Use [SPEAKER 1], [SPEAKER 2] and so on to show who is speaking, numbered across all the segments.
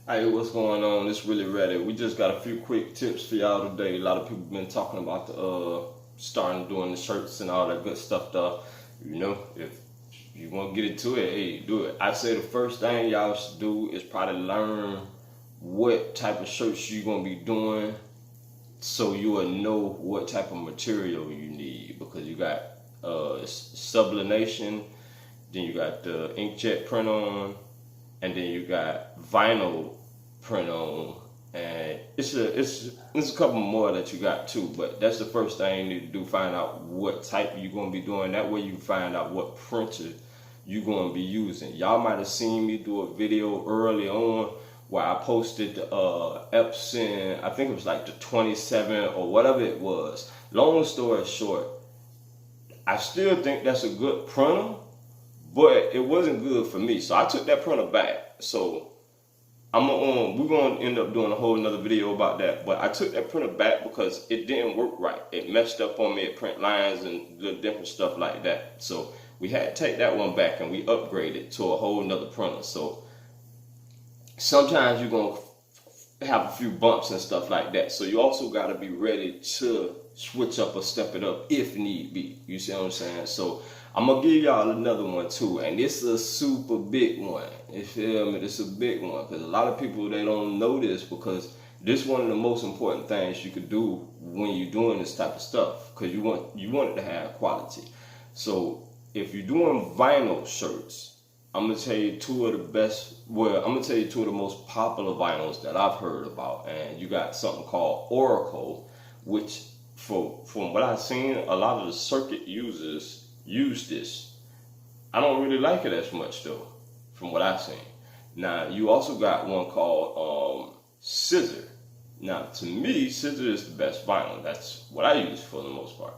[SPEAKER 1] Hey, what's going on? It's really ready. We just got a few quick tips for y'all today. A lot of people been talking about the starting doing the shirts and all that good stuff. If you want to get into it, hey, do it. I say the first thing y'all should do is probably learn what type of shirts you're gonna be doing, so you will know what type of material you need, because you got sublimation, then you got the inkjet print on, and then you got vinyl print on, and it's a couple more that you got too. But that's the first thing you need to do: find out what type you're gonna be doing. That way you find out what printer you're gonna be using. Y'all might have seen me do a video early on where I posted the Epson. I think it was like the 27 or whatever it was. Long story short, I still think that's a good printer, but it wasn't good for me. So I took that printer back. So we're gonna end up doing a whole another video about that. But I took that printer back because it didn't work right. It messed up on me. It print lines and different stuff like that. So we had to take that one back and we upgraded to a whole nother printer. So sometimes you're gonna have a few bumps and stuff like that. So you also gotta be ready to switch up or step it up if need be. You see what I'm saying? So I'm gonna give y'all another one too, and this is a super big one. You feel me? This is a big one because a lot of people, they don't know this, because this is one of the most important things you could do when you're doing this type of stuff, because you want it to have quality. So if you're doing vinyl shirts, I'm gonna tell you two of the best. Well, I'm gonna tell you two of the most popular vinyls that I've heard about, and you got something called Oracle, which from what I've seen, a lot of the circuit users use this. I don't really like it as much though, from what I've seen. Now you also got one called Scissor. Now to me, Scissor is the best vinyl. That's what I use for the most part.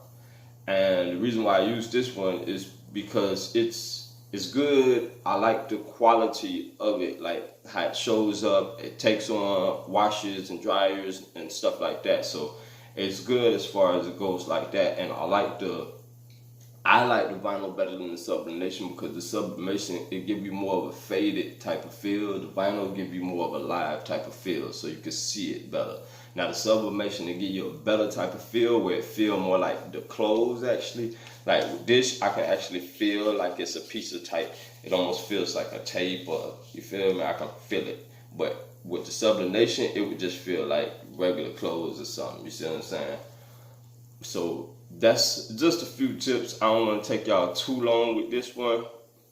[SPEAKER 1] And the reason why I use this one is because it's good. I like the quality of it, like how it shows up. It takes on washers and dryers and stuff like that. So it's good as far as it goes like that. And I like the vinyl better than the sublimation, because the sublimation, it give you more of a faded type of feel. The vinyl give you more of a live type of feel, so you can see it better. Now the sublimation, it give you a better type of feel, where it feel more like the clothes actually. Like with this, I can actually feel like it's a piece of type. It almost feels like a tape, or you feel me? I can feel it. But with the sublimation, it would just feel like regular clothes or something. You see what I'm saying? So that's just a few tips. I don't want to take y'all too long with this one,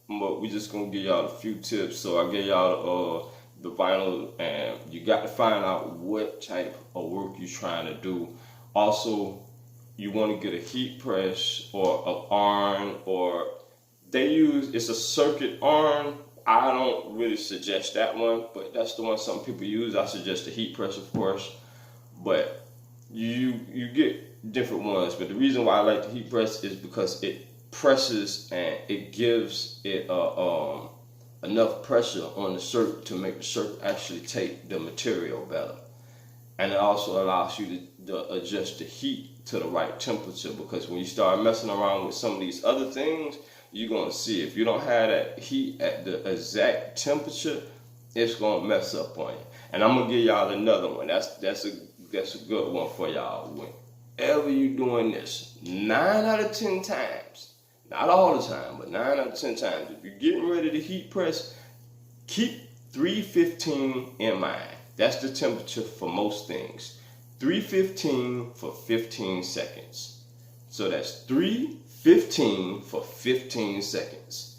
[SPEAKER 1] but we just gonna give y'all a few tips. So I gave y'all the vinyl, and you got to find out what type of work you're trying to do. Also, you want to get a heat press or an iron, or it's a circuit iron. I don't really suggest that one, but that's the one some people use. I suggest the heat press, of course, but you get different ones. But the reason why I like the heat press is because it presses and it gives it enough pressure on the shirt to make the shirt actually take the material better. And it also allows you to adjust the heat to the right temperature, because when you start messing around with some of these other things, you're going to see if you don't have that heat at the exact temperature, it's going to mess up on you. And I'm going to give y'all another one. That's a good one for y'all. Whenever you're doing this, 9 out of 10 times, not all the time, but 9 out of 10 times, if you're getting ready to heat press, keep 315 in mind. That's the temperature for most things. 315 for 15 seconds. So that's 315 for 15 seconds.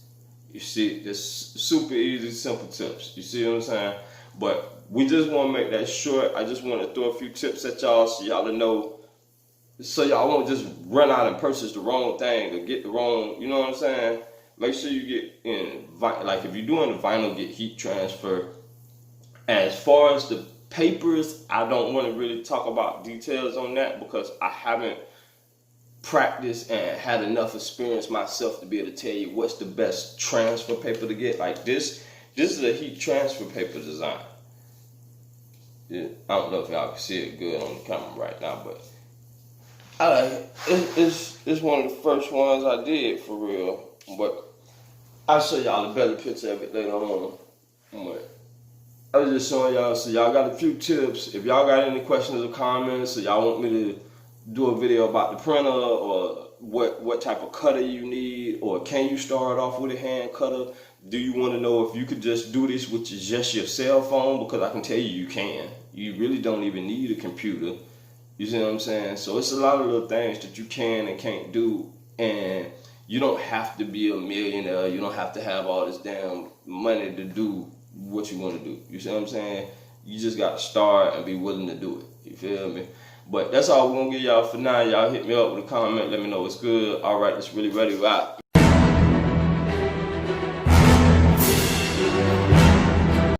[SPEAKER 1] You see, this super easy, simple tips. You see what I'm saying? But we just want to make that short. I just want to throw a few tips at y'all so y'all know, so y'all won't just run out and purchase the wrong thing or get the wrong, you know what I'm saying? Make sure you get in, like if you're doing the vinyl, get heat transfer. As far as the papers, I don't want to really talk about details on that, because I haven't practiced and had enough experience myself to be able to tell you what's the best transfer paper to get. Like this is a heat transfer paper design. Yeah, I don't know if y'all can see it good on the camera right now, but it's one of the first ones I did for real. But I'll show y'all a better picture of it later on. But I was just showing y'all, so y'all got a few tips. If y'all got any questions or comments, or y'all want me to do a video about the printer, or what type of cutter you need, or can you start off with a hand cutter? Do you want to know if you could just do this with just your cell phone? Because I can tell you can. You really don't even need a computer. You see what I'm saying? So it's a lot of little things that you can and can't do, and you don't have to be a millionaire. You don't have to have all this damn money to do what you want to do. You see what I'm saying? You just got to start and be willing to do it. You feel me? But that's all we're going to give y'all for now. Y'all hit me up with a comment. Let me know what's good. All right, let's really ready to rock.